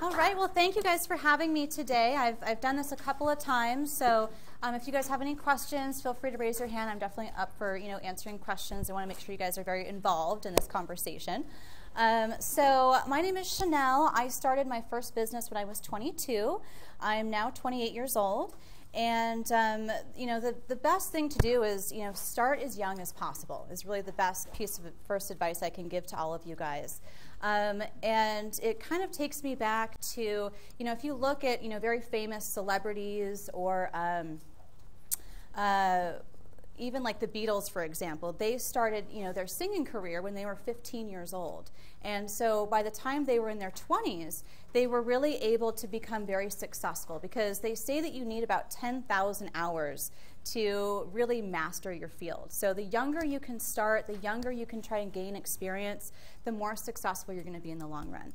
All right, well, thank you guys for having me today. I've done this a couple of times, so if you guys have any questions, feel free to raise your hand. I'm definitely up for answering questions. I want to make sure you guys are very involved in this conversation. So my name is Chanelle. I started my first business when I was 22. I'm now 28 years old. And, the best thing to do is, start as young as possible is really the best piece of first advice I can give to all of you guys. And it kind of takes me back to, if you look at, very famous celebrities or even like the Beatles, for example, they started, their singing career when they were 15 years old. And so by the time they were in their 20s, they were really able to become very successful because they say that you need about 10,000 hours to really master your field. So the younger you can start, the younger you can try and gain experience, the more successful you're going to be in the long run.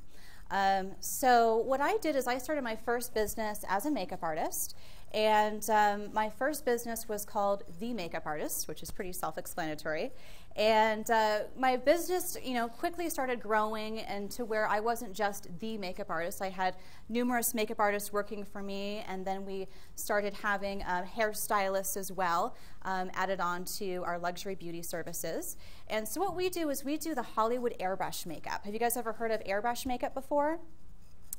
So what I did is I started my first business as a makeup artist. And my first business was called The Makeup Artist, which is pretty self-explanatory. And my business, quickly started growing into where I wasn't just the makeup artist. I had numerous makeup artists working for me, and then we started having hairstylists as well added on to our luxury beauty services. And so what we do is we do the Hollywood airbrush makeup. Have you guys ever heard of airbrush makeup before?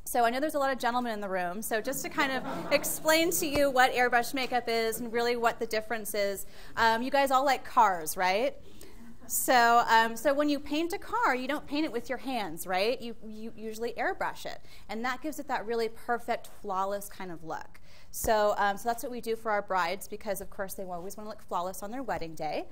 So I know there's a lot of gentlemen in the room, so just to kind of explain to you what airbrush makeup is and really what the difference is, you guys all like cars, right? So, so when you paint a car, you don't paint it with your hands, right? You usually airbrush it, and that gives it that really perfect, flawless kind of look. So, so that's what we do for our brides because, of course, they always want to look flawless on their wedding day.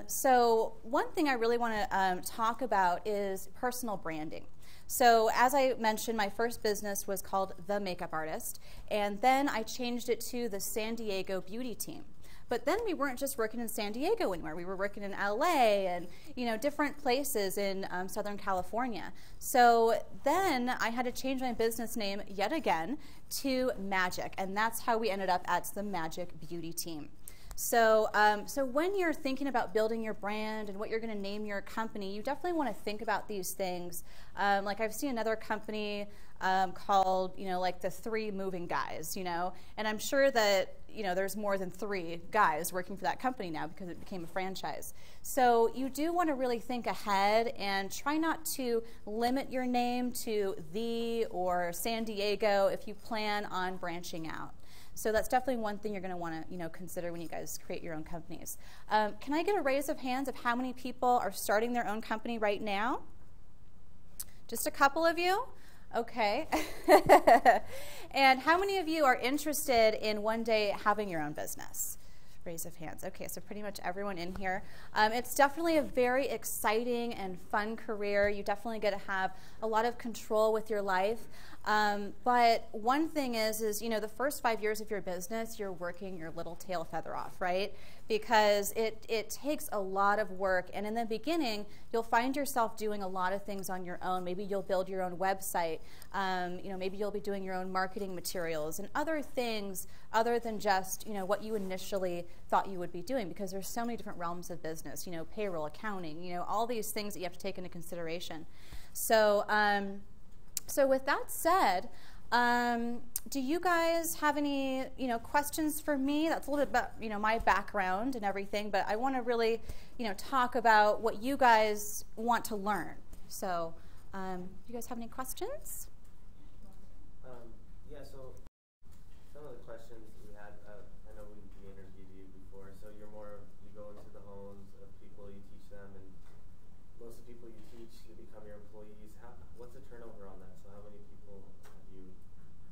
So one thing I really want to talk about is personal branding. So as I mentioned, my first business was called The Makeup Artist, and then I changed it to the San Diego Beauty Team. But then we weren't just working in San Diego anymore. We were working in LA and different places in Southern California. So then I had to change my business name yet again to Magic, and that's how we ended up at the Magic Beauty Team. So, so when you're thinking about building your brand and what you're going to name your company, you definitely want to think about these things. Like I've seen another company called, like the Three Moving Guys, and I'm sure that, there's more than 3 guys working for that company now because it became a franchise. So you do want to really think ahead and try not to limit your name to the or San Diego if you plan on branching out. So that's definitely one thing you're going to want to, consider when you guys create your own companies. Can I get a raise of hands of how many people are starting their own company right now? Just a couple of you? Okay. And how many of you are interested in one day having your own business? Raise of hands. Okay, so pretty much everyone in here. It's definitely a very exciting and fun career. You definitely get to have a lot of control with your life. But one thing is the first 5 years of your business, you're working your little tail feather off, right? Because it takes a lot of work. And in the beginning, you'll find yourself doing a lot of things on your own. Maybe you'll build your own website. Maybe you'll be doing your own marketing materials and other things other than just, what you initially thought you would be doing, because there's so many different realms of business, payroll, accounting, all these things that you have to take into consideration. So, so with that said, do you guys have any, questions for me? That's a little bit about, my background and everything, but I want to really, talk about what you guys want to learn. So, do you guys have any questions? Yeah, so some of the questions we had, I know we interviewed you before, so you go into the homes of people, you teach them, and most of the people you teach, you become your employees. What's the turnover on that? So how many people have you,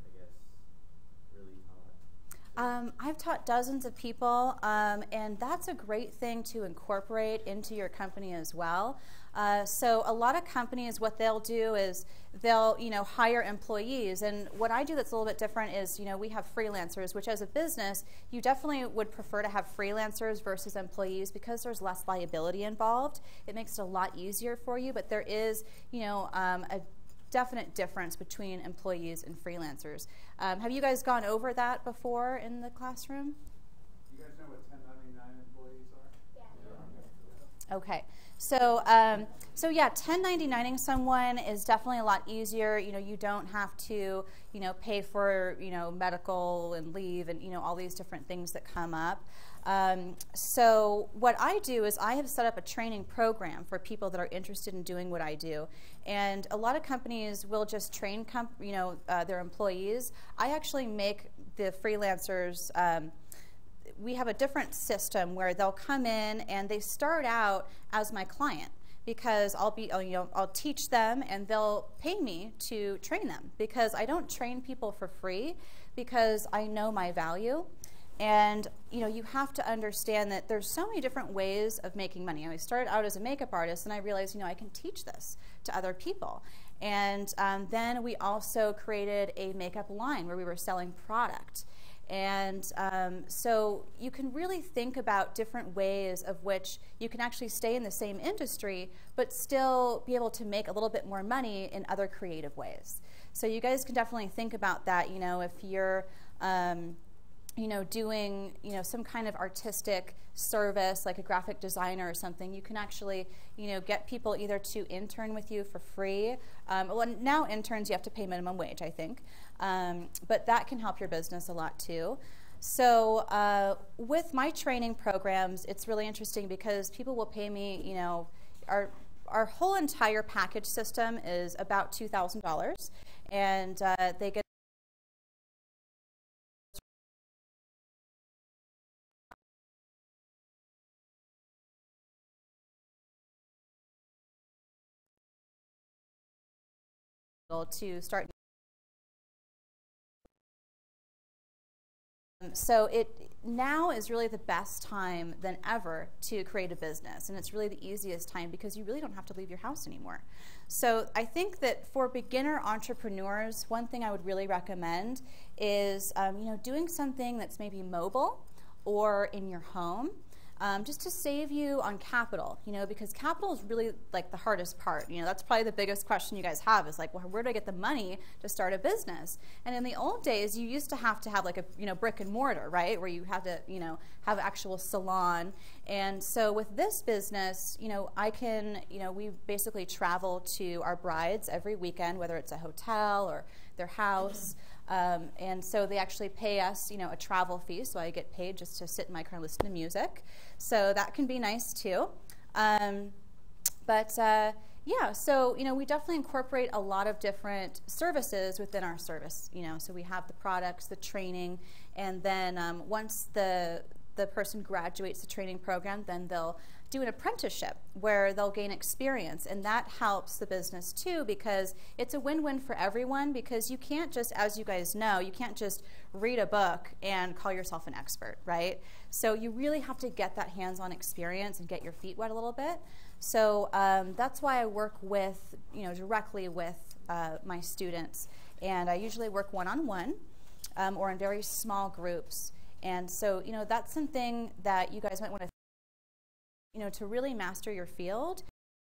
I guess, really taught? I've taught dozens of people, and that's a great thing to incorporate into your company as well. So a lot of companies, what they'll do is they'll, hire employees. And what I do that's a little bit different is, we have freelancers, which as a business, you definitely would prefer to have freelancers versus employees because there's less liability involved. It makes it a lot easier for you, but there is, a definite difference between employees and freelancers. Have you guys gone over that before in the classroom? You guys know what 1099 employees are? Yeah. Okay. So yeah, 1099ing someone is definitely a lot easier. You know, you don't have to, you know, pay for, you know, medical and leave and, you know, all these different things that come up. So what I do is I have set up a training program for people that are interested in doing what I do. And a lot of companies will just train, their employees. I actually make the freelancers, we have a different system where they'll come in and they start out as my client, because I'll teach them and they'll pay me to train them, because I don't train people for free, because I know my value. And you know, you have to understand that there's so many different ways of making money. I started out as a makeup artist and I realized, you know, I can teach this to other people. And then we also created a makeup line where we were selling product. And so you can really think about different ways of which you can actually stay in the same industry but still be able to make a little bit more money in other creative ways. So you guys can definitely think about that. You know, if you're you know, doing, you know, some kind of artistic service like a graphic designer or something, you can actually, you know, get people either to intern with you for free. Well, now interns you have to pay minimum wage, I think, but that can help your business a lot too. So with my training programs, it's really interesting because people will pay me, you know, our whole entire package system is about $2,000, and they get to start. So now is really the best time than ever to create a business, and it's really the easiest time because you really don't have to leave your house anymore. So I think that for beginner entrepreneurs, one thing I would really recommend is you know, doing something that's maybe mobile or in your home. Just to save you on capital, you know, because capital is really like the hardest part. You know, that's probably the biggest question you guys have is like, well, where do I get the money to start a business? And in the old days, you used to have like a, you know, brick and mortar, right, where you had to, you know, have an actual salon. And so with this business, you know, I can, you know, we basically travel to our brides every weekend, whether it's a hotel or their house. And so they actually pay us, you know, a travel fee, so I get paid just to sit in my car and listen to music. So that can be nice too. Yeah, so, you know, we definitely incorporate a lot of different services within our service, you know. So we have the products, the training, and then once the person graduates the training program, then they'll do an apprenticeship where they'll gain experience, and that helps the business too, because it's a win-win for everyone, because you can't just, as you guys know, you can't just read a book and call yourself an expert, right? So you really have to get that hands-on experience and get your feet wet a little bit. So that's why I work with, you know, directly with my students, and I usually work one-on-one or in very small groups. And so, you know, that's something that you guys might want to, you know, to really master your field.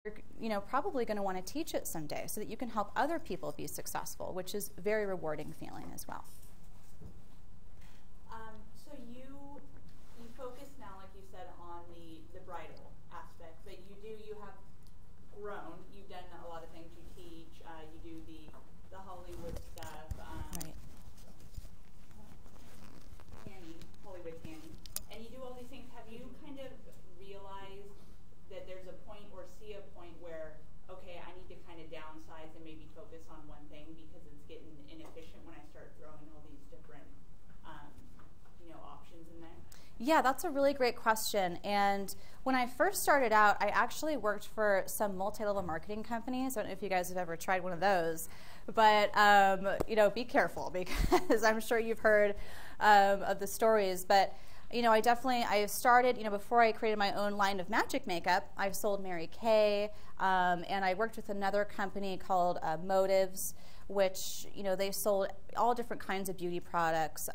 You're, you know, probably going to want to teach it someday so that you can help other people be successful, which is a very rewarding feeling as well. So you focus now, like you said, on the bridal aspect, but you have grown. You've done a lot of things. You teach. You do the Hollywood stuff. Right. Hollywood tanning, and you do all these things. Have you kind of realized that there's a point or see a point where, okay, I need to kind of downsize and maybe focus on one thing because it's getting inefficient when I start throwing all these different you know, options in there? Yeah, that's a really great question. And when I first started out, I actually worked for some multi-level marketing companies. I don't know if you guys have ever tried one of those, but you know, be careful, because I'm sure you've heard of the stories. But you know, I started, you know, before I created my own line of magic makeup, I sold Mary Kay, and I worked with another company called Motives, which, you know, they sold all different kinds of beauty products,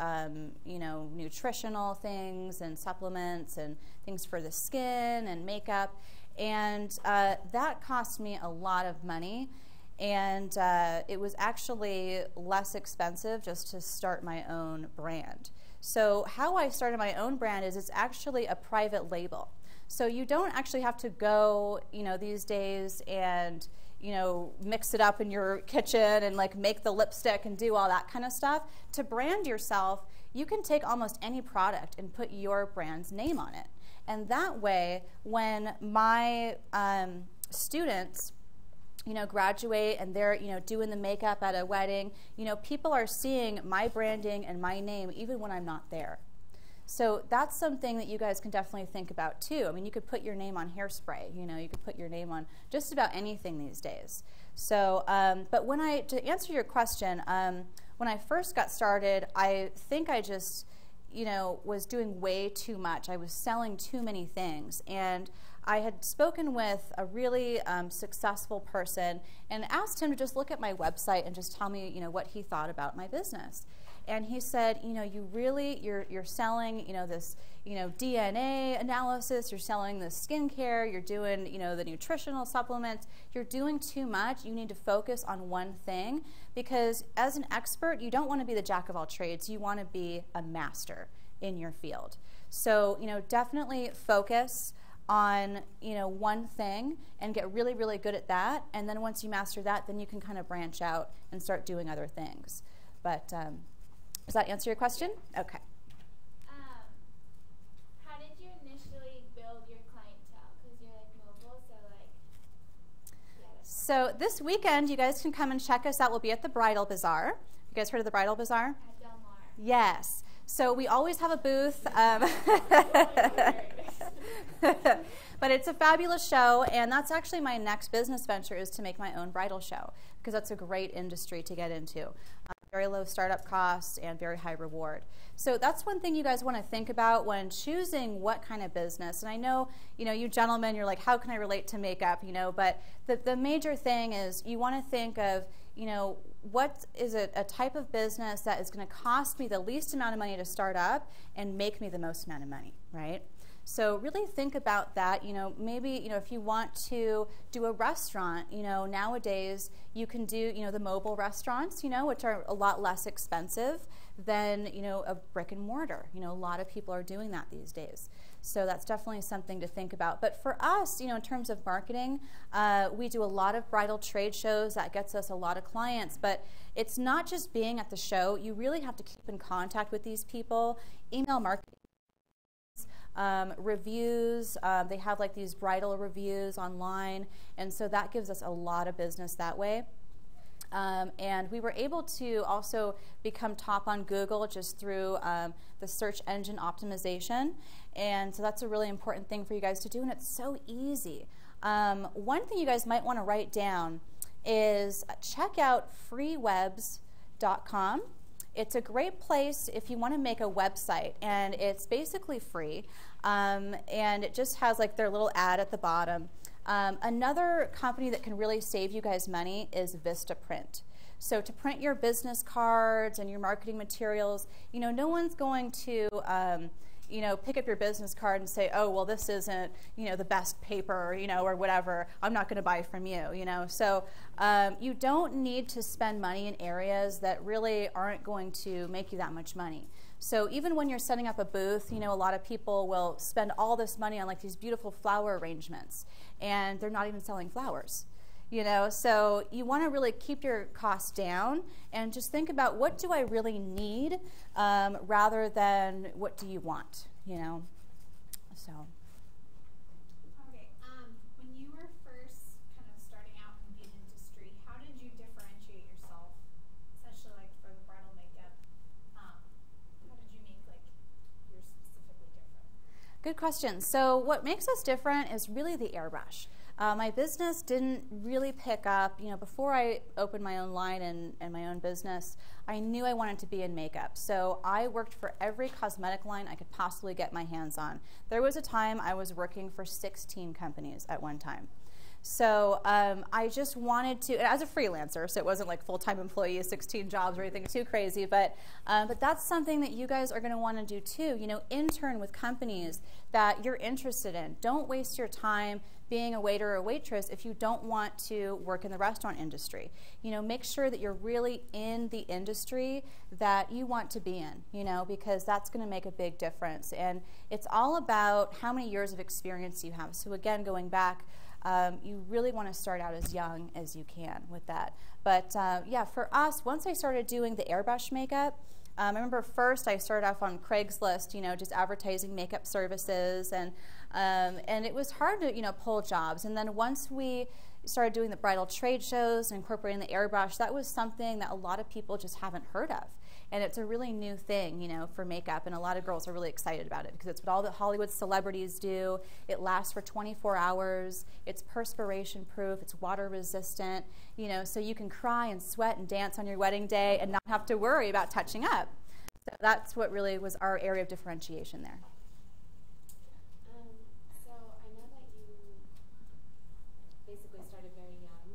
you know, nutritional things and supplements and things for the skin and makeup. And that cost me a lot of money. And it was actually less expensive just to start my own brand. So how I started my own brand is it's actually a private label. So you don't actually have to go, these days and, mix it up in your kitchen and like make the lipstick and do all that kind of stuff. To brand yourself, you can take almost any product and put your brand's name on it. And that way, when my students graduate and they're, doing the makeup at a wedding, people are seeing my branding and my name even when I'm not there. So that's something that you guys can definitely think about too. I mean, you could put your name on hairspray, you could put your name on just about anything these days. So, but to answer your question, when I first got started, I think I just, was doing way too much. I was selling too many things. And I had spoken with a really successful person and asked him to just look at my website and just tell me, what he thought about my business. And he said, you're selling, this, DNA analysis, you're selling the skincare, you're doing, the nutritional supplements, you're doing too much. You need to focus on one thing, because as an expert, you don't want to be the jack of all trades. You want to be a master in your field. So, definitely focus on, one thing and get really, really good at that. And then once you master that, then you can kind of branch out and start doing other things. But, does that answer your question? Okay. How did you initially build your clientele? Because you're like mobile, so like, yeah. So this weekend, you guys can come and check us out. We'll be at the Bridal Bazaar. You guys heard of the Bridal Bazaar? At Del Mar. Yes. So we always have a booth. But it's a fabulous show, and that's actually my next business venture, is to make my own bridal show, because that's a great industry to get into. Very low startup costs and very high reward. So that's one thing you guys want to think about when choosing what kind of business. And I know, you gentlemen, you're like, how can I relate to makeup, but the major thing is you want to think of, what is a type of business that is going to cost me the least amount of money to start up and make me the most amount of money, right? So really think about that. Maybe, if you want to do a restaurant, nowadays you can do, the mobile restaurants, which are a lot less expensive than, a brick and mortar. A lot of people are doing that these days. So that's definitely something to think about. But for us, in terms of marketing, we do a lot of bridal trade shows. That gets us a lot of clients. But it's not just being at the show. You really have to keep in contact with these people. Email marketing. Reviews, they have like these bridal reviews online, and so that gives us a lot of business that way. And we were able to also become top on Google just through the search engine optimization, and so that's a really important thing for you guys to do, and it's so easy. One thing you guys might want to write down is check out freewebs.com. It's a great place if you want to make a website, and it's basically free, and it just has like their little ad at the bottom. Another company that can really save you guys money is Vistaprint. So to print your business cards and your marketing materials, no one's going to pick up your business card and say, oh, well, this isn't, the best paper, or whatever. I'm not going to buy from you, So you don't need to spend money in areas that really aren't going to make you that much money. So even when you're setting up a booth, a lot of people will spend all this money on like these beautiful flower arrangements, and they're not even selling flowers. So you want to really keep your costs down and just think about, what do I really need, rather than what do you want, so. Okay, when you were first kind of starting out in the industry, how did you differentiate yourself, especially like for the bridal makeup? How did you make like yours specifically different? Good question. So what makes us different is really the airbrush. My business didn't really pick up, before I opened my own line and my own business, I knew I wanted to be in makeup. So I worked for every cosmetic line I could possibly get my hands on. There was a time I was working for 16 companies at one time. So I just wanted to, as a freelancer, so it wasn't like full-time employee, 16 jobs or anything too crazy, but that's something that you guys are going to want to do too. Intern with companies that you're interested in. Don't waste your time being a waiter or a waitress if you don't want to work in the restaurant industry. You know, make sure that you're really in the industry that you want to be in, you know, because that's going to make a big difference. And it's all about how many years of experience you have. So again, going back, you really want to start out as young as you can with that. But yeah, for us, once I started doing the airbrush makeup, I remember first I started off on Craigslist, you know, just advertising makeup services, and it was hard to, you know, pull jobs. And then once we started doing the bridal trade shows and incorporating the airbrush, that was something that a lot of people just haven't heard of. And it's a really new thing, you know, for makeup, and a lot of girls are really excited about it because it's what all the Hollywood celebrities do. It lasts for 24 hours. It's perspiration proof. It's water resistant, you know, so you can cry and sweat and dance on your wedding day and not have to worry about touching up. So that's what really was our area of differentiation there. So I know that you basically started very young.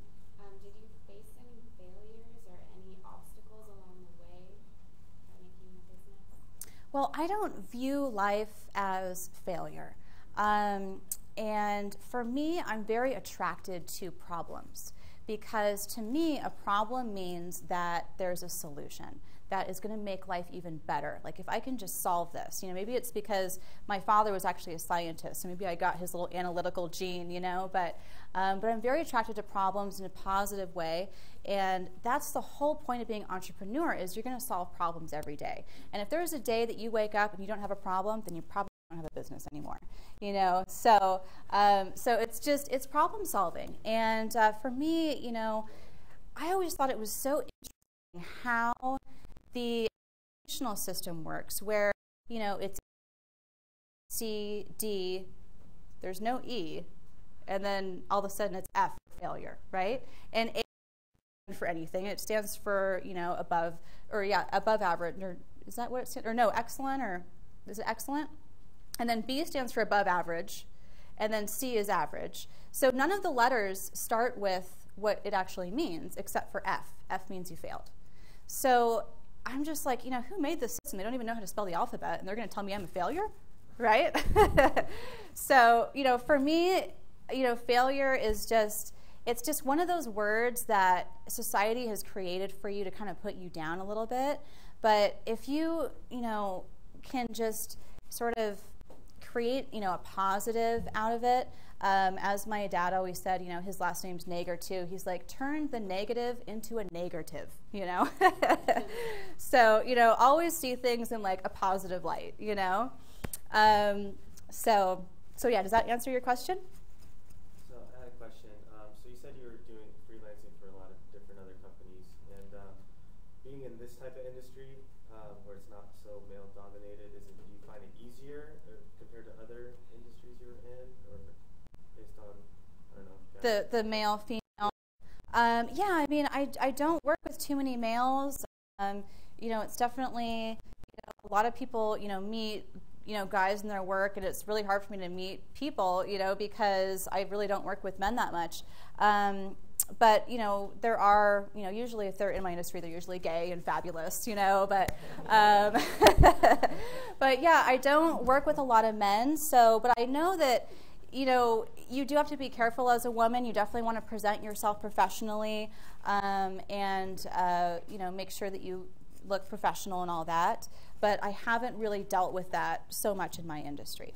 Did you face any failures or any obstacles along the way by making the business? Well, I don't view life as failure. And for me, I'm very attracted to problems because to me, a problem means that there's a solution that is going to make life even better. Like if I can just solve this, you know, maybe it's because my father was actually a scientist, so maybe I got his little analytical gene, you know, but I'm very attracted to problems in a positive way, and that's the whole point of being an entrepreneur is you're going to solve problems every day. And if there's a day that you wake up and you don't have a problem, then you probably don't have a business anymore, you know. So it's problem solving, and for me, you know, I always thought it was so interesting how the educational system works, where, you know, it's C, D, there's no E, and then all of a sudden it's F, failure, right? And A for anything, it stands for, you know, above, or yeah, above average, or is that what it stands, or no, excellent, or is it excellent? And then B stands for above average, and then C is average. So none of the letters start with what it actually means, except for F. F means you failed. So I'm just like, you know, who made this system? They don't even know how to spell the alphabet, and they're going to tell me I'm a failure, right? So, you know, for me, you know, failure is just, it's just one of those words that society has created for you to kind of put you down a little bit. But if you, you know, can just sort of create, you know, a positive out of it, as my dad always said, you know, his last name's Nager too. He's like, turn the negative into a negative, you know? So, you know, always see things in like a positive light, you know? So yeah, does that answer your question? So I had a question. So you said you were doing freelancing for a lot of different other companies, and being in this type of industry where it's not so male dominated, do you find it easier compared to other industries you're in, or based on, I don't know, the male, female? Yeah, I mean, I don't work with too many males. You know, it's definitely, you know, a lot of people, you know, meet, you know, guys in their work, and it's really hard for me to meet people, you know, because I really don't work with men that much. But, you know, there are, you know, usually if they're in my industry, they're usually gay and fabulous, you know, but, but yeah, I don't work with a lot of men, so, but I know that, you know, you do have to be careful as a woman. You definitely want to present yourself professionally, and, you know, make sure that you look professional and all that, but I haven't really dealt with that so much in my industry.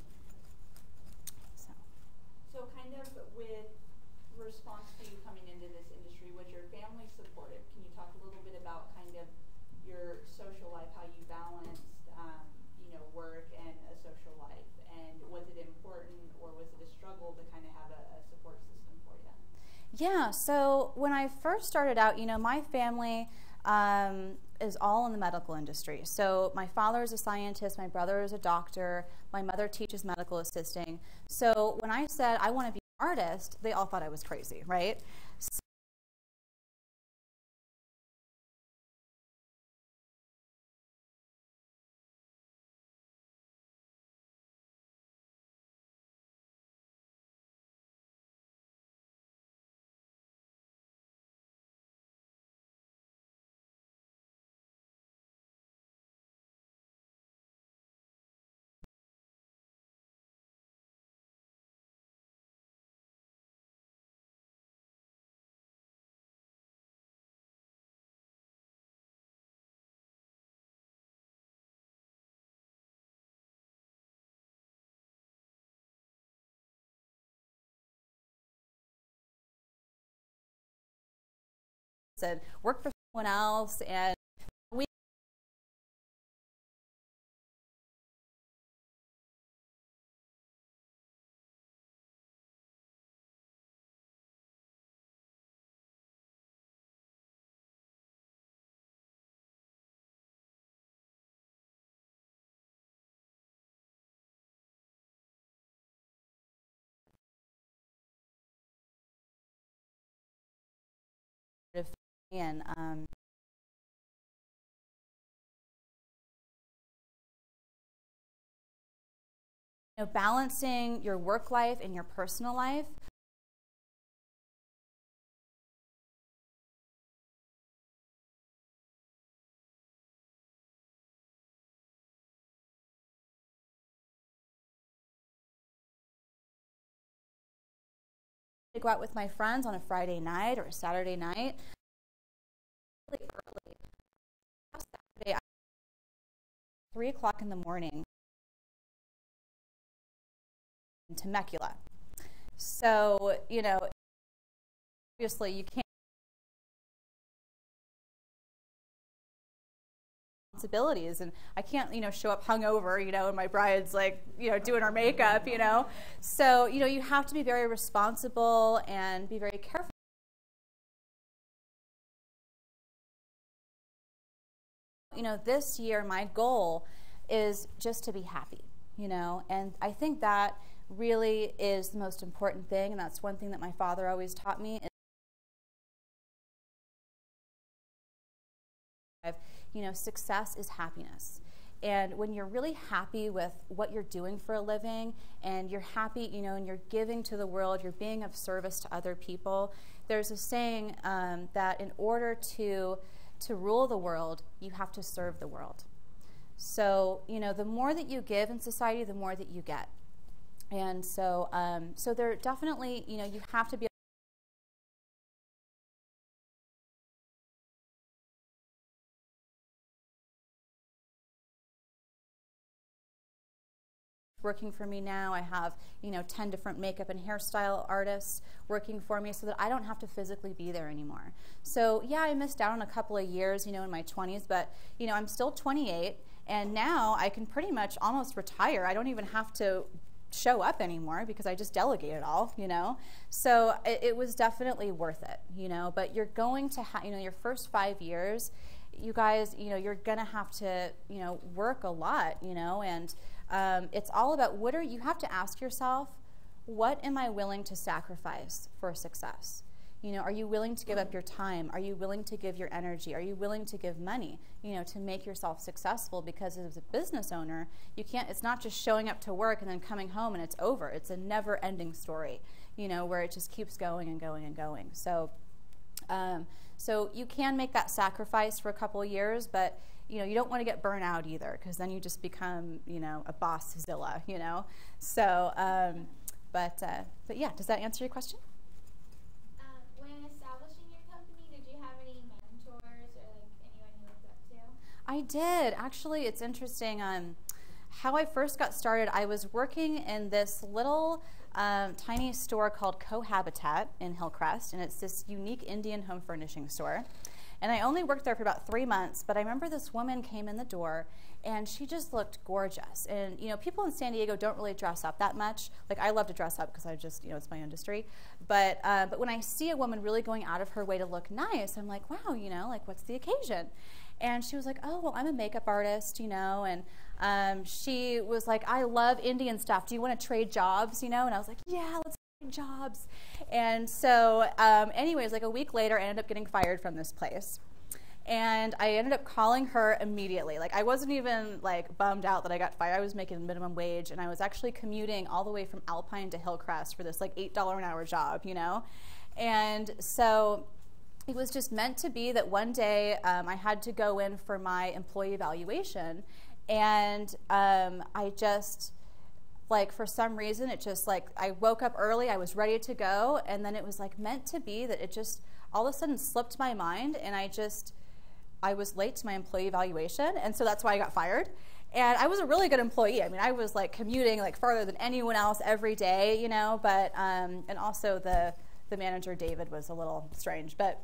So kind of with response to you coming into this industry, was your family supportive? Can you talk a little bit about kind of your social life, how you balanced, you know, work and a social life, and was it important or was it a struggle to kind of have a support system for you? Yeah, so when I first started out, you know, my family is all in the medical industry. So my father is a scientist, my brother is a doctor, my mother teaches medical assisting. So when I said I want to be an artist, they all thought I was crazy, right? and work for someone else, and we and balancing your work life and your personal life. To go out with my friends on a Friday night or a Saturday night. Really early. Last Saturday, 3 o'clock in the morning in Temecula. So, obviously you can't responsibilities, and I can't, show up hungover, and my bride's like, doing our makeup, So, you have to be very responsible and be very careful. This year my goal is just to be happy, and I think that really is the most important thing, and that's one thing that my father always taught me. Success is happiness. And when you're really happy with what you're doing for a living, and you're happy, and you're giving to the world, you're being of service to other people, there's a saying that in order to rule the world, you have to serve the world. So, the more that you give in society, the more that you get. And so, so there definitely, you have to be working for me now. I have, 10 different makeup and hairstyle artists working for me so that I don't have to physically be there anymore. So yeah, I missed out on a couple of years, in my 20s, but, I'm still 28, and now I can pretty much almost retire. I don't even have to show up anymore because I just delegate it all, So it was definitely worth it, but you're going to have, your first 5 years, you guys, you're going to have to, work a lot, and it's all about you have to ask yourself, what am I willing to sacrifice for success? Are you willing to give up your time? Are you willing to give your energy? Are you willing to give money, to make yourself successful? Because as a business owner, it's not just showing up to work and then coming home and it's over. It's a never-ending story, where it just keeps going and going and going. So, so you can make that sacrifice for a couple of years, but you don't want to get burnt out either, because then you just become, a bosszilla, So, but yeah, does that answer your question? When establishing your company, did you have any mentors or anyone you looked up to? I did. Actually, it's interesting. How I first got started, I was working in this little tiny store called Cohabitat in Hillcrest, and it's this unique Indian home furnishing store. And I only worked there for about 3 months, but I remember this woman came in the door, and she just looked gorgeous. And, people in San Diego don't really dress up that much. Like, I love to dress up because I just, it's my industry. But when I see a woman really going out of her way to look nice, I'm like, wow, what's the occasion? And she was like, oh, well, I'm a makeup artist, and she was like, I love Indian stuff. Do you want to trade jobs, And I was like, yeah, let's trade jobs. And so anyways, like a week later, I ended up getting fired from this place. And I ended up calling her immediately. Like, I wasn't even bummed out that I got fired. I was making minimum wage, and I was actually commuting all the way from Alpine to Hillcrest for this $8 an hour job, And so it was just meant to be that one day I had to go in for my employee evaluation, and I just, for some reason, it just I woke up early, I was ready to go, and then it was meant to be that it just all of a sudden slipped my mind, and I was late to my employee evaluation, and so that's why I got fired. And I was a really good employee. I mean, I was commuting farther than anyone else every day, but and also the manager David was a little strange, but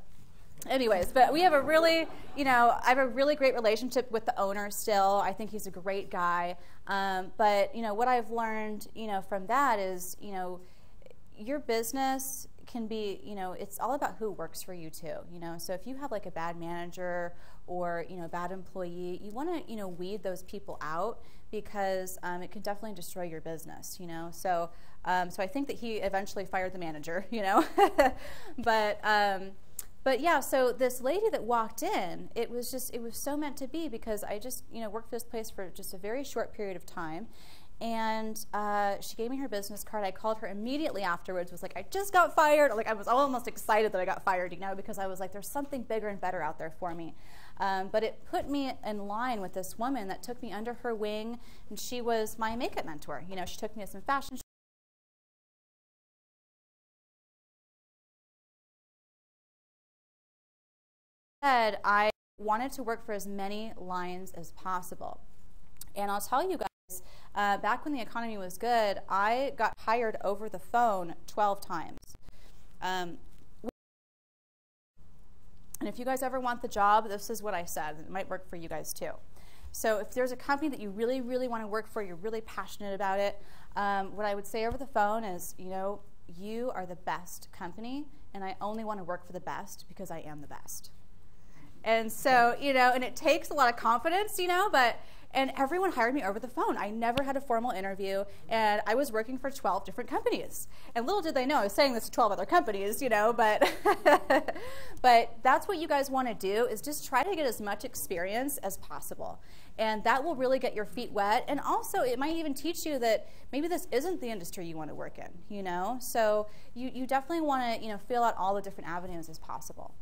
anyways, but we have a really, I have a really great relationship with the owner still. I think he's a great guy. But, what I've learned, from that is, your business can be, it's all about who works for you too, So if you have like a bad manager or, a bad employee, you want to, weed those people out because it can definitely destroy your business, So, so I think that he eventually fired the manager, But yeah, so this lady that walked in, it was so meant to be because I just, worked for this place for just a very short period of time. And she gave me her business card. I called her immediately afterwards, was like, I just got fired. Like, I was almost excited that I got fired, because I was like, there's something bigger and better out there for me. But it put me in line with this woman that took me under her wing, and she was my makeup mentor. She took me to some fashion shows. I wanted to work for as many lines as possible. And I'll tell you guys, back when the economy was good, I got hired over the phone 12 times. And if you guys ever want the job, this is what I said. It might work for you guys too. So if there's a company that you really, really want to work for, you're really passionate about it, what I would say over the phone is, you are the best company, and I only want to work for the best because I am the best. And so, and it takes a lot of confidence, and everyone hired me over the phone. I never had a formal interview, and I was working for 12 different companies. And little did they know I was saying this to 12 other companies, but but that's what you guys want to do, is just try to get as much experience as possible. And that will really get your feet wet. And also, it might even teach you that maybe this isn't the industry you want to work in, So you definitely want to, feel out all the different avenues as possible.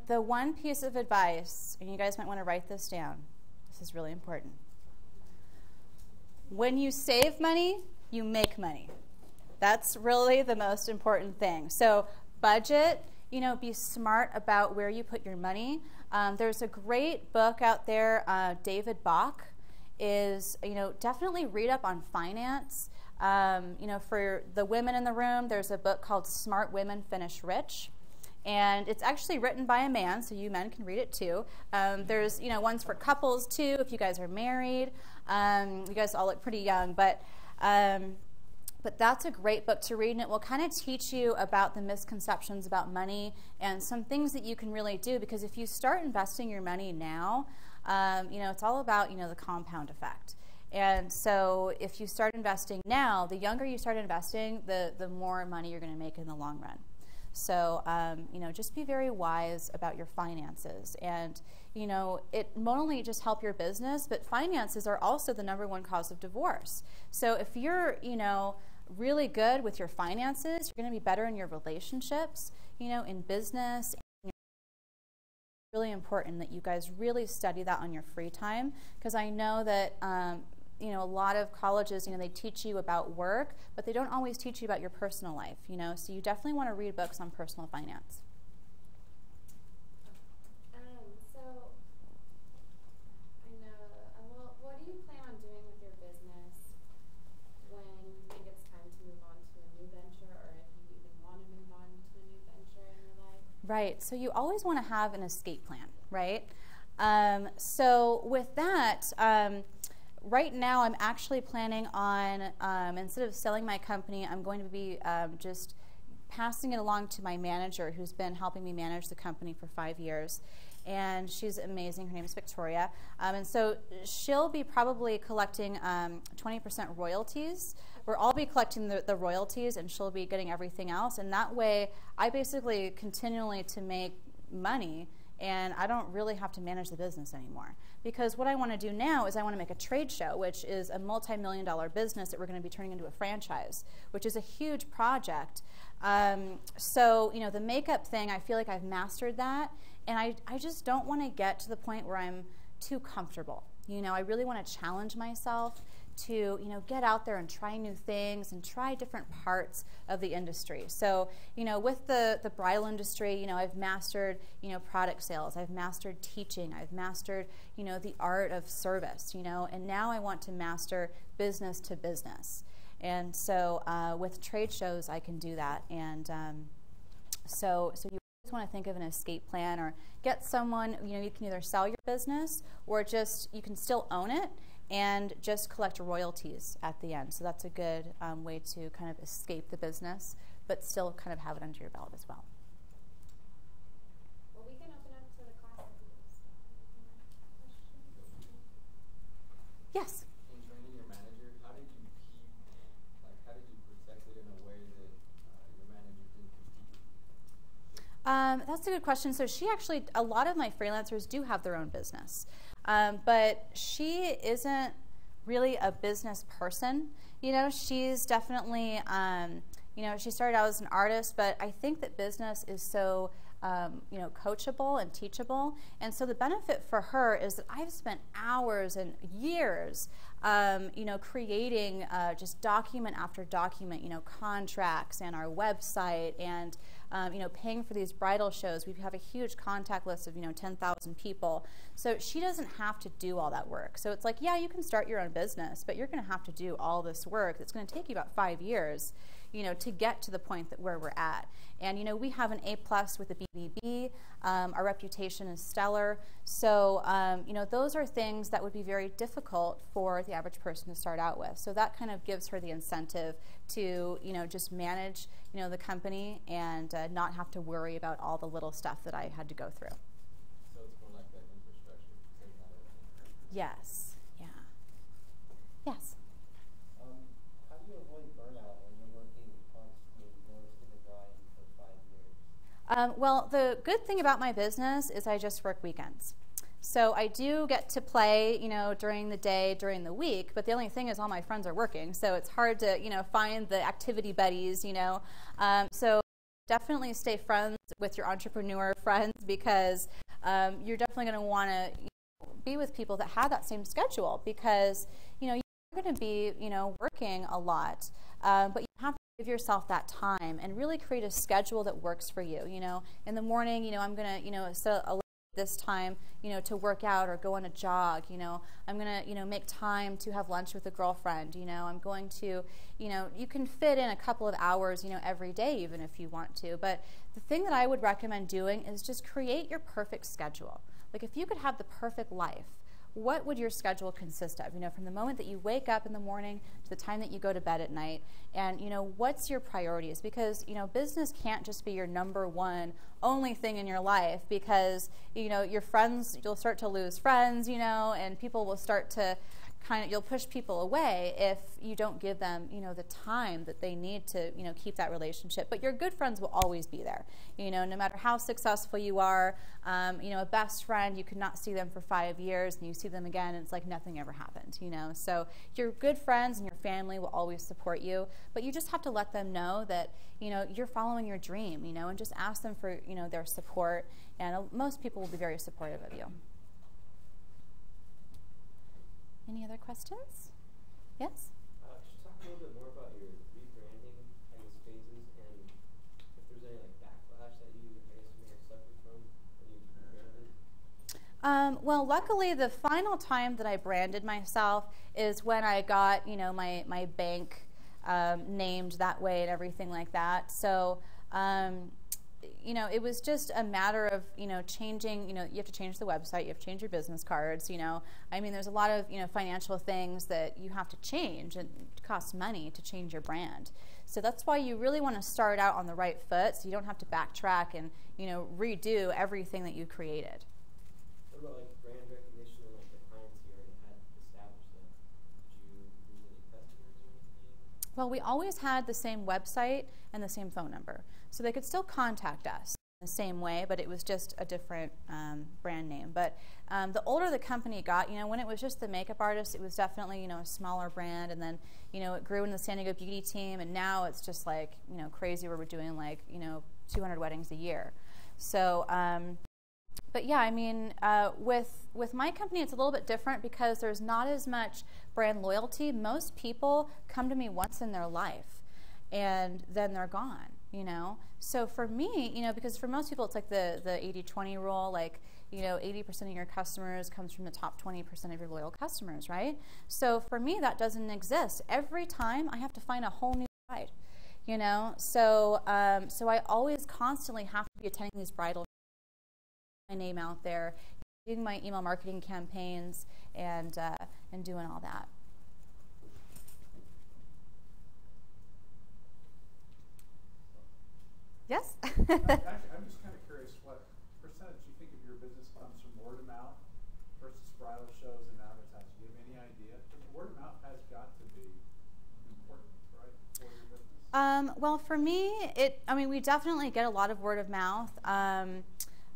The one piece of advice, and you guys might want to write this down. This is really important. When you save money, you make money. That's really the most important thing. So budget, be smart about where you put your money. There's a great book out there, David Bach is, definitely read up on finance. For the women in the room, there's a book called Smart Women Finish Rich. And it's actually written by a man, so you men can read it too. There's, ones for couples too, if you guys are married. You guys all look pretty young, but that's a great book to read, and it will kind of teach you about the misconceptions about money and some things that you can really do, because if you start investing your money now, it's all about, the compound effect. And so if you start investing now, the younger you start investing, the more money you're going to make in the long run. So, just be very wise about your finances. And, it won't only just help your business, but finances are also the #1 cause of divorce. So if you're, really good with your finances, you're going to be better in your relationships, in business. It's really important that you guys really study that on your free time, because I know that a lot of colleges, they teach you about work, but they don't always teach you about your personal life, so you definitely want to read books on personal finance. So, I know, what do you plan on doing with your business when you think it's time to move on to a new venture, or if you even want to move on to a new venture in your life? Right, so you always want to have an escape plan, right? So with that, right now, I'm actually planning on, instead of selling my company, I'm going to be just passing it along to my manager, who's been helping me manage the company for 5 years. And she's amazing. Her name is Victoria. And so she'll be probably collecting 20% royalties. I'll be collecting the royalties, and she'll be getting everything else. And that way, I basically continually to make money, and I don't really have to manage the business anymore. Because what I want to do now is I want to make a trade show, which is a multi-million-dollar business that we're going to be turning into a franchise, which is a huge project. So, the makeup thing, I feel like I've mastered that, and I just don't want to get to the point where I'm too comfortable. I really want to challenge myself to, you know, get out there and try new things and try different parts of the industry. So, you know, with the bridal industry, you know, I've mastered, you know, product sales, I've mastered teaching, I've mastered, you know, the art of service, you know, and now I want to master business to business. And so with trade shows, I can do that. And so you always want to think of an escape plan, or get someone, you know, you can either sell your business or just, you can still own it and just collect royalties at the end. So that's a good way to kind of escape the business, but still kind of have it under your belt as well. Well, we can open up to the class if there's questions. Yes? In training your manager, how did you protect it in a way that your manager didn't critique? That's a good question. So she actually, a lot of my freelancers do have their own business. But she isn't really a business person. You know, she's definitely, you know, she started out as an artist, but I think that business is so, you know, coachable and teachable. And so the benefit for her is that I've spent hours and years, you know, creating just document after document, you know, contracts and our website and, you know, paying for these bridal shows. We have a huge contact list of, you know, 10,000 people. So she doesn't have to do all that work. So it's like, yeah, you can start your own business, but you're going to have to do all this work. It's going to take you about 5 years, you know, to get to the point that where we're at. And, you know, we have an A+ with the BBB. Our reputation is stellar. So, you know, those are things that would be very difficult for the average person to start out with. So that kind of gives her the incentive to, you know, just manage, you know, the company and not have to worry about all the little stuff that I had to go through. So it's more like that infrastructure. Yes. Yeah. Yes. How do you avoid burnout when you're working constantly, nose to the grind for 5 years? Well, the good thing about my business is I just work weekends. So I do get to play, you know, during the day, during the week, but the only thing is all my friends are working, so it's hard to, you know, find the activity buddies, you know. So definitely stay friends with your entrepreneur friends, because you're definitely going to want to, you know, be with people that have that same schedule, because, you know, you're going to be, you know, working a lot, but you have to give yourself that time and really create a schedule that works for you. You know, in the morning, you know, I'm going to, you know, set this time, you know, to work out or go on a jog. You know, I'm going to, you know, make time to have lunch with a girlfriend. You know, I'm going to, you know, you can fit in a couple of hours, you know, every day even if you want to. But the thing that I would recommend doing is just create your perfect schedule. Like, if you could have the perfect life, what would your schedule consist of? You know, from the moment that you wake up in the morning to the time that you go to bed at night, and, you know, what's your priorities? Because, you know, business can't just be your number one only thing in your life, because, you know, your friends, you'll start to lose friends, you know, and people will start to kind of, you'll push people away if you don't give them, you know, the time that they need to, you know, keep that relationship. But your good friends will always be there, you know, no matter how successful you are. You know, a best friend, you could not see them for 5 years, and you see them again, and it's like nothing ever happened, you know. So your good friends and your family will always support you, but you just have to let them know that, you know, you're following your dream, you know, and just ask them for, you know, their support, and most people will be very supportive of you. Any other questions? Yes? Could you talk a little bit more about your rebranding, I guess, phases, and if there's any like backlash that you, I guess, may have suffered from when you rebranded? Well, luckily, the final time that I branded myself is when I got, you know, my bank named that way and everything like that. So, you know, it was just a matter of, you know, changing, you know, you have to change the website, you have to change your business cards, you know. I mean, there's a lot of, you know, financial things that you have to change, and it costs money to change your brand. So that's why you really want to start out on the right foot, so you don't have to backtrack and, you know, redo everything that you created. What about like brand recognition and like the clients you already had established then? Did you lose any customers or anything? Well, we always had the same website and the same phone number. So they could still contact us in the same way, but it was just a different brand name. But the older the company got, you know, when it was just the makeup artist, it was definitely, you know, a smaller brand. And then, you know, it grew in the San Diego beauty team. And now it's just like, you know, crazy where we're doing like, you know, 200 weddings a year. So But yeah, I mean, with my company, it's a little bit different because there's not as much brand loyalty. Most people come to me once in their life, and then they're gone. You know, so for me, you know, because for most people, it's like the 80-20 rule, like, you know, 80% of your customers comes from the top 20% of your loyal customers, right? So for me, that doesn't exist. Every time I have to find a whole new bride, you know, so so I always constantly have to be attending these bridal, my name out there, doing my email marketing campaigns, and doing all that. Yes? Actually, I'm just kind of curious what percentage you think of your business comes from word of mouth versus bridal shows and advertising. Do you have any idea? Because word of mouth has got to be important, right, for your business? Well, for me, I mean, we definitely get a lot of word of mouth,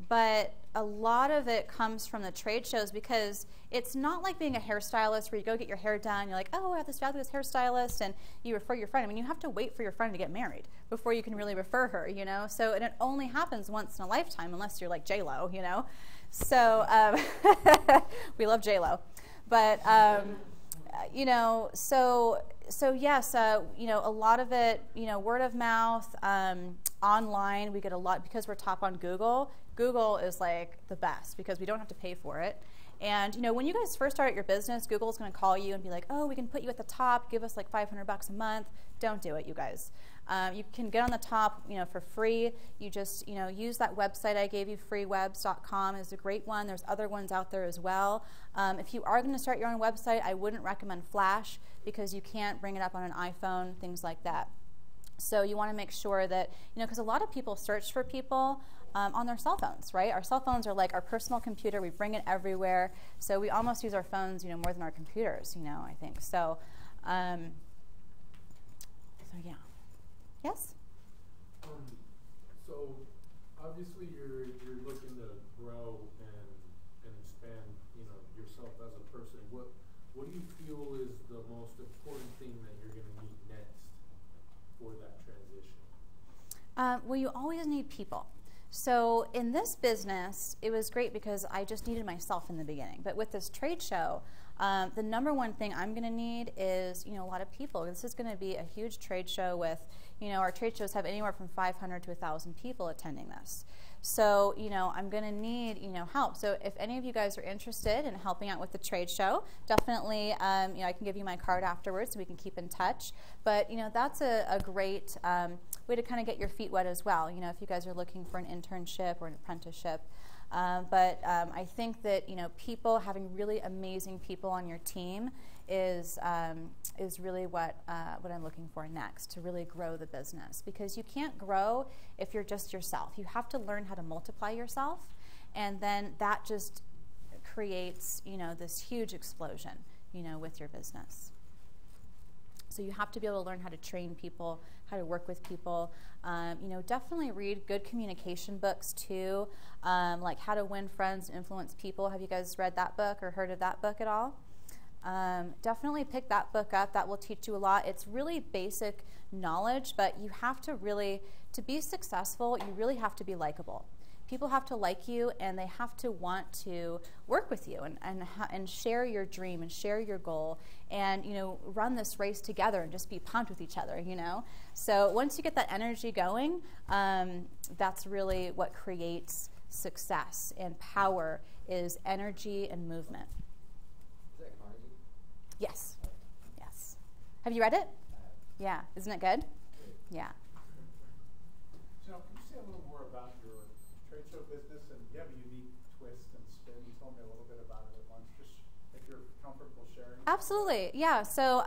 but a lot of it comes from the trade shows, because it's not like being a hairstylist where you go get your hair done, you're like, oh, I have this fabulous hairstylist, and you refer your friend. I mean, you have to wait for your friend to get married before you can really refer her, you know? So, and it only happens once in a lifetime, unless you're like J-Lo, you know? So, we love J-Lo. But, you know, so yes, you know, a lot of it, you know, word of mouth, online, we get a lot, because we're top on Google. Google is like the best because we don't have to pay for it. And, you know, when you guys first start your business, Google's going to call you and be like, oh, we can put you at the top, give us like $500 a month. Don't do it, you guys. You can get on the top, you know, for free. You just, you know, use that website I gave you, freewebs.com is a great one. There's other ones out there as well. If you are going to start your own website, I wouldn't recommend Flash because you can't bring it up on an iPhone, things like that. So you want to make sure that, you know, because a lot of people search for people on their cell phones, right? Our cell phones are like our personal computer. We bring it everywhere. So we almost use our phones, you know, more than our computers, you know, I think. So, so yeah. Yes? So obviously you're looking to grow and expand, you know, yourself as a person. What do you feel is the most important thing that you're going to need next for that transition? Well, you always need people. So in this business, it was great because I just needed myself in the beginning. But with this trade show, the number one thing I'm going to need is, you know, a lot of people. This is going to be a huge trade show with, you know, our trade shows have anywhere from 500 to 1,000 people attending this. So, you know, I'm going to need, you know, help. So if any of you guys are interested in helping out with the trade show, definitely, you know, I can give you my card afterwards so we can keep in touch. But, you know, that's a great way to kind of get your feet wet as well, you know, if you guys are looking for an internship or an apprenticeship. But I think that, you know, people, having really amazing people on your team is really what I'm looking for next, to really grow the business. Because you can't grow if you're just yourself. You have to learn how to multiply yourself, and then that just creates, you know, this huge explosion, you know, with your business. So you have to be able to learn how to train people, how to work with people. You know, definitely read good communication books too, like How to Win Friends and Influence People. Have you guys read that book or heard of that book at all? Definitely pick that book up. That will teach you a lot. It's really basic knowledge, but you have to really, to be successful, you really have to be likable. People have to like you, and they have to want to work with you and share your dream and share your goal, and, you know, run this race together and just be pumped with each other, you know. So once you get that energy going, that's really what creates success, and power is energy and movement. Is that Carnegie? Yes. Yes. Have you read it? Yeah. Isn't it good? Yeah. Chanelle, can you say a little more about your trade show business? And you have a unique twist and spin. You told me a little bit about it at lunch. Just if you're comfortable sharing. Absolutely. Yeah. So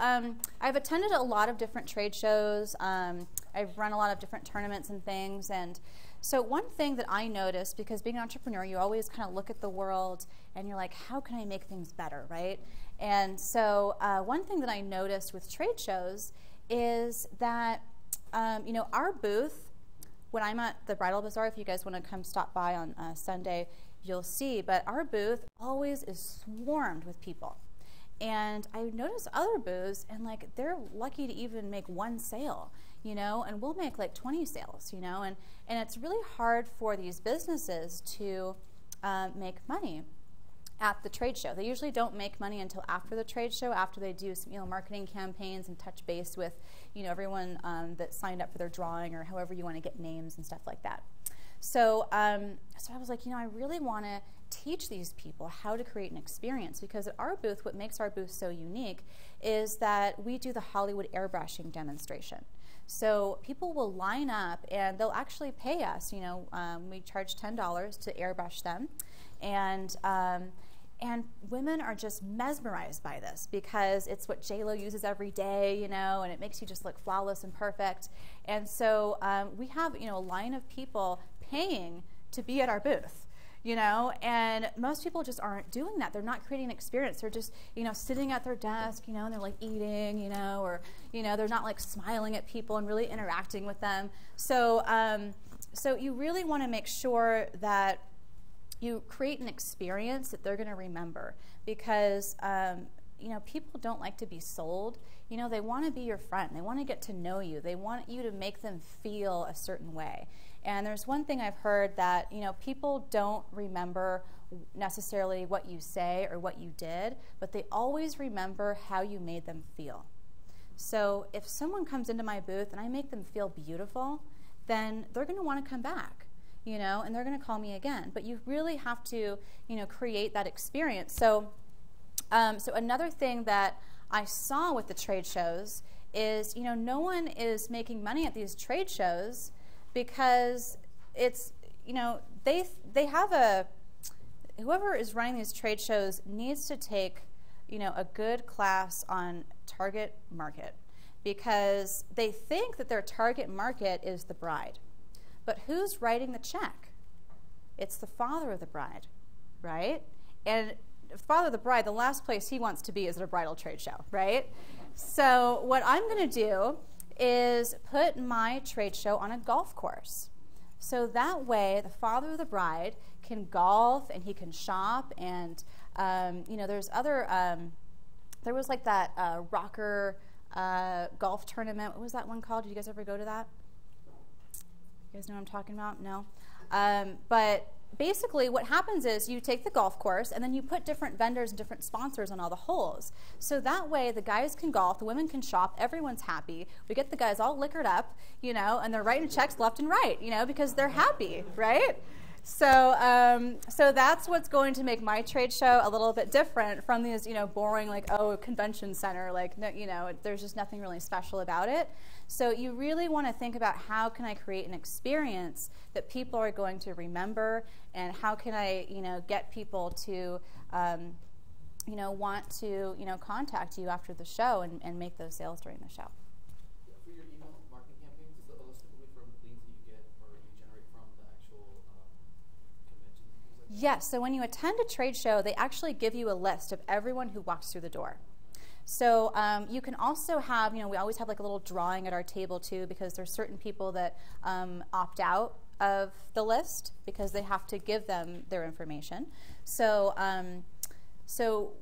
I've attended a lot of different trade shows. I've run a lot of different tournaments and things. And so one thing that I noticed, because being an entrepreneur, you always kind of look at the world and you're like, how can I make things better, right? And so one thing that I noticed with trade shows is that, you know, our booth, when I'm at the Bridal Bazaar, if you guys want to come stop by on Sunday, you'll see, but our booth always is swarmed with people. And I noticed other booths, and like, they're lucky to even make one sale, you know, and we'll make like 20 sales, you know, and it's really hard for these businesses to make money at the trade show. They usually don't make money until after the trade show, after they do some, marketing campaigns and touch base with, everyone that signed up for their drawing, or however you want to get names and stuff like that. So, so I was like, I really want to teach these people how to create an experience, because at our booth, what makes our booth so unique is that we do the Hollywood airbrushing demonstration. So people will line up and they'll actually pay us. We charge $10 to airbrush them, and women are just mesmerized by this, because it's what J-Lo uses every day, and it makes you just look flawless and perfect. And so we have, a line of people paying to be at our booth, and most people just aren't doing that. They're not creating an experience. They're just, sitting at their desk, and they're like eating, or, they're not like smiling at people and really interacting with them. So, so you really want to make sure that you create an experience that they're going to remember, because people don't like to be sold. They want to be your friend. They want to get to know you. They want you to make them feel a certain way. And there's one thing I've heard that, people don't remember necessarily what you say or what you did, but they always remember how you made them feel. So if someone comes into my booth and I make them feel beautiful, then they're going to want to come back. And they're going to call me again. But you really have to, create that experience. So, so another thing that I saw with the trade shows is, no one is making money at these trade shows, because it's, they have whoever is running these trade shows needs to take, a good class on target market, because they think that their target market is the bride. But who's writing the check? It's the father of the bride, right? And the father of the bride, the last place he wants to be is at a bridal trade show, right? So what I'm going to do is put my trade show on a golf course. So that way the father of the bride can golf and he can shop, and there's other, there was like that rocker golf tournament. What was that one called? Did you guys ever go to that? You guys know what I'm talking about? No? But basically what happens is you take the golf course and then you put different vendors and different sponsors on all the holes. So that way the guys can golf, the women can shop, everyone's happy. We get the guys all liquored up, and they're writing checks left and right, because they're happy, right? So, so that's what's going to make my trade show a little bit different from these, boring, like, convention center, like, no, there's just nothing really special about it. So you really want to think about, how can I create an experience that people are going to remember, and how can I, get people to, want to, contact you after the show and make those sales during the show. For your email marketing campaigns, is those typically from leads that you get or you generate from the actual conventions and things like that? Yes, so when you attend a trade show, they actually give you a list of everyone who walks through the door. So you can also have, we always have like a little drawing at our table too, because there's certain people that opt out of the list because they have to give them their information. So,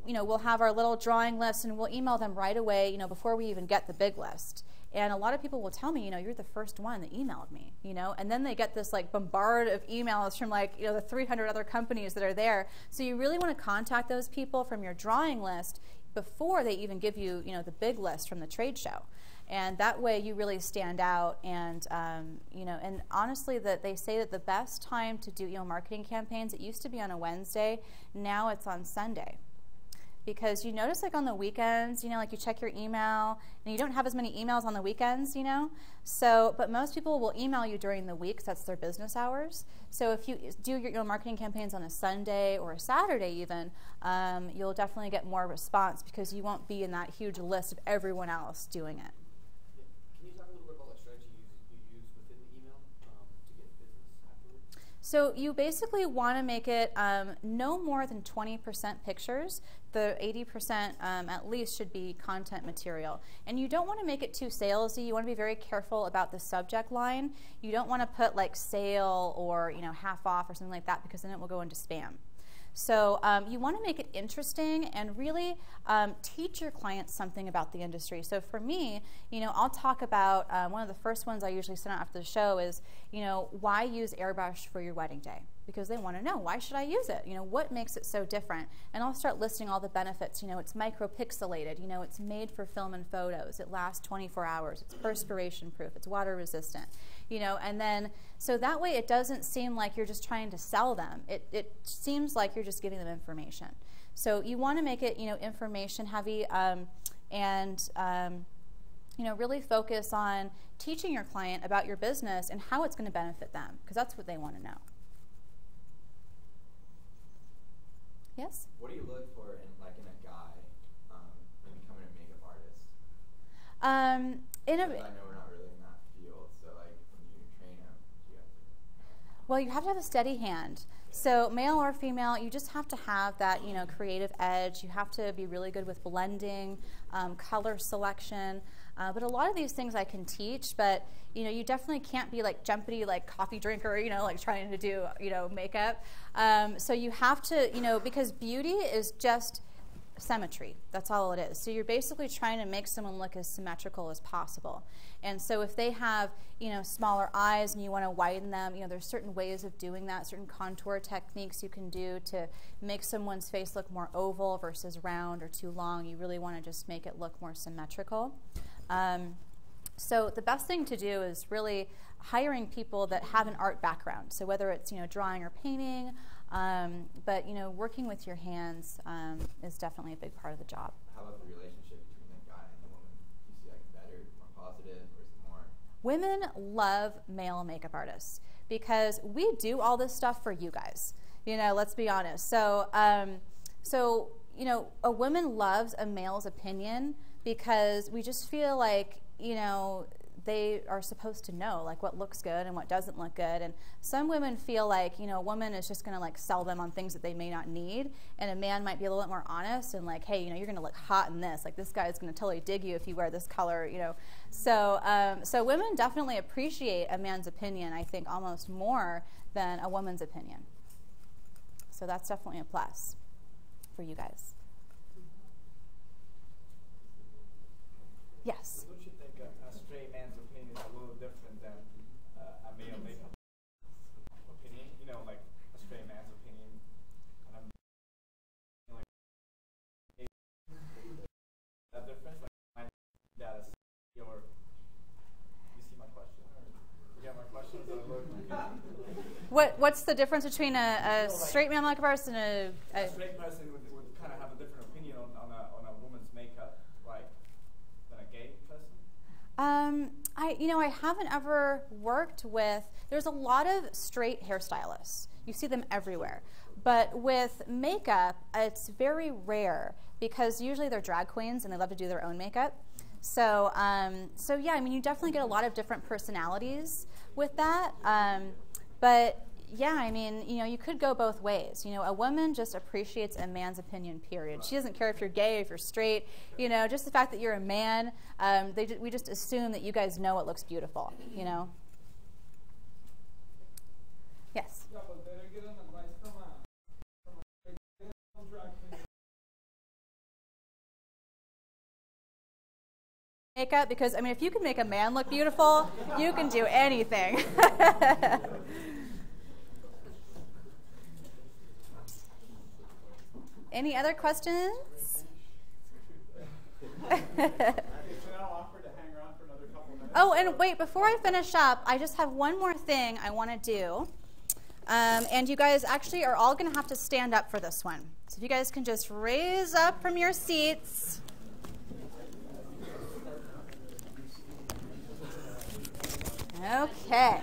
we'll have our little drawing list, and we'll email them right away, before we even get the big list. And a lot of people will tell me, you're the first one that emailed me, and then they get this like bombard of emails from like, the 300 other companies that are there. So you really want to contact those people from your drawing list before they even give you, the big list from the trade show. And that way you really stand out. And, and honestly, that they say that the best time to do marketing campaigns, it used to be on a Wednesday, now it's on Sunday. Because you notice like on the weekends, like you check your email and you don't have as many emails on the weekends, So, but most people will email you during the week, 'cause that's their business hours. So if you do your marketing campaigns on a Sunday or a Saturday even, you'll definitely get more response, because you won't be in that huge list of everyone else doing it. Yeah. Can you talk a little bit about what strategy you use within the email to get business afterwards? So you basically want to make it no more than 20% pictures. The 80% at least should be content material. And you don't want to make it too salesy. You want to be very careful about the subject line. You don't want to put like sale or half off or something like that, because then it will go into spam. So you want to make it interesting and really teach your clients something about the industry. So for me, I'll talk about one of the first ones I usually send out after the show is, why use airbrush for your wedding day? because they want to know, why should I use it? What makes it so different? And I'll start listing all the benefits. It's micropixelated. It's made for film and photos. It lasts 24 hours. It's perspiration proof. It's water resistant. And then, so that way it doesn't seem like you're just trying to sell them. It seems like you're just giving them information. So you want to make it, information heavy, and really focus on teaching your client about your business and how it's going to benefit them, because that's what they want to know. Yes? What do you look for in a guy in becoming a makeup artist? I know we're not really in that field, so when you train him, you have to. Well, you have to have a steady hand. So male or female, you just have to have that, creative edge. You have to be really good with blending, color selection. But a lot of these things I can teach, but you definitely can't be like jumpity, like coffee drinker, trying to do, makeup. So you have to, because beauty is just symmetry. That's all it is. So you're basically trying to make someone look as symmetrical as possible. And so if they have, smaller eyes and you want to widen them, there's certain ways of doing that, certain contour techniques you can do to make someone's face look more oval versus round or too long. You really want to just make it look more symmetrical. So the best thing to do is really hiring people that have an art background. So whether it's, drawing or painting, but, working with your hands is definitely a big part of the job. How about the relationship between the guy and the woman? Do you see better, more positive, or is it more? Women love male makeup artists because we do all this stuff for you guys. Let's be honest. So, a woman loves a male's opinion because we just feel like, they are supposed to know what looks good and what doesn't look good. And some women feel like, a woman is just going to sell them on things that they may not need. And a man might be a little bit more honest and hey, you're going to look hot in this. This guy is going to totally dig you if you wear this color, So women definitely appreciate a man's opinion, I think, almost more than a woman's opinion. So that's definitely a plus for you guys. Yes? Don't you think a straight man's opinion is a little different than a male makeup opinion? A straight man's opinion kind of that difference? That is your. You see my question, or you get my question? What's the difference between a straight male makeup artist and a straight person would kind of have a different opinion on a woman's makeup, right? Than a gay person? I haven't ever worked with, there's a lot of straight hairstylists. You see them everywhere. But with makeup, it's very rare because usually they're drag queens and they love to do their own makeup. So yeah, you definitely get a lot of different personalities with that. But yeah, you could go both ways. A woman just appreciates a man's opinion, period. She doesn't care if you're gay, if you're straight. Just the fact that you're a man, we just assume that you guys know what looks beautiful, Yes? Yeah, but better get an advice from a drag queen. Makeup, because, if you can make a man look beautiful, you can do anything. Any other questions? Oh, and wait, before I finish up, I just have one more thing I want to do. And you guys actually are all going to have to stand up for this one. So if you guys can just raise up from your seats. Okay.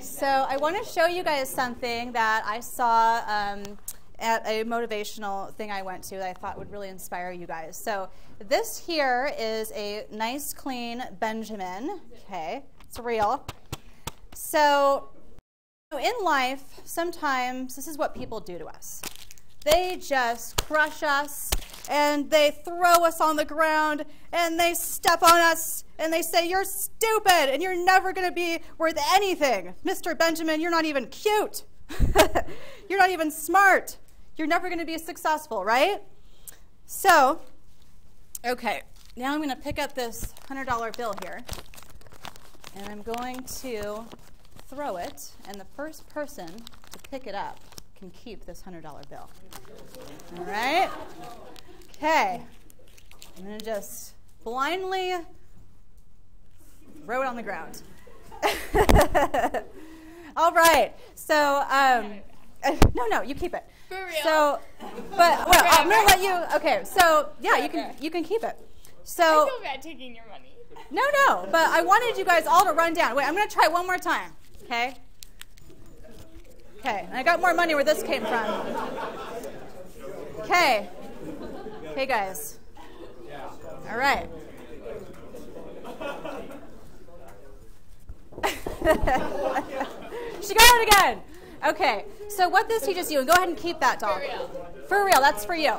So I want to show you guys something that I saw at a motivational thing I went to that I thought would really inspire you guys. So this here is a nice, clean Benjamin. Okay, it's real. So in life, sometimes this is what people do to us. They just crush us, and they throw us on the ground, and they step on us, and they say, "You're stupid, and you're never going to be worth anything. Mr. Benjamin, you're not even cute. You're not even smart. You're never going to be successful," right? So, okay, now I'm going to pick up this $100 bill here, and I'm going to throw it, and the first person to pick it up can keep this $100 bill. All right? Okay. I'm going to just blindly throw it on the ground. All right. So, no, you keep it. For real? So, but well, I'm going to let you. Okay. So, yeah, you can keep it. So. I feel bad taking your money. No, but I wanted you guys all to run down. Wait, I'm going to try one more time. Okay. Okay. And I got more money where this came from. Okay. Okay, guys. All right. She got it again. Okay. So what this teaches you, and go ahead and keep that, dog. For real. That's for you.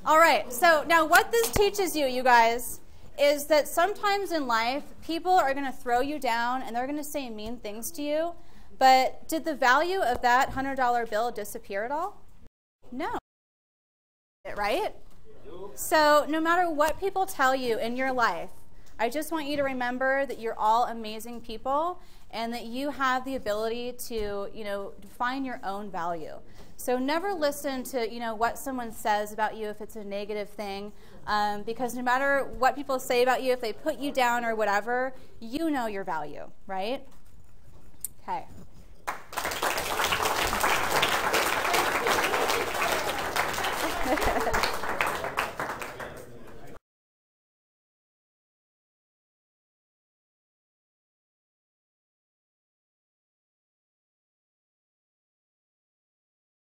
All right. So now what this teaches you, you guys, is that sometimes in life, people are going to throw you down and they're going to say mean things to you. But did the value of that $100 bill disappear at all? No. Right? So no matter what people tell you in your life, I just want you to remember that you're all amazing people and that you have the ability to, define your own value. So never listen to, what someone says about you if it's a negative thing, because no matter what people say about you, if they put you down or whatever, you know your value, right? Okay.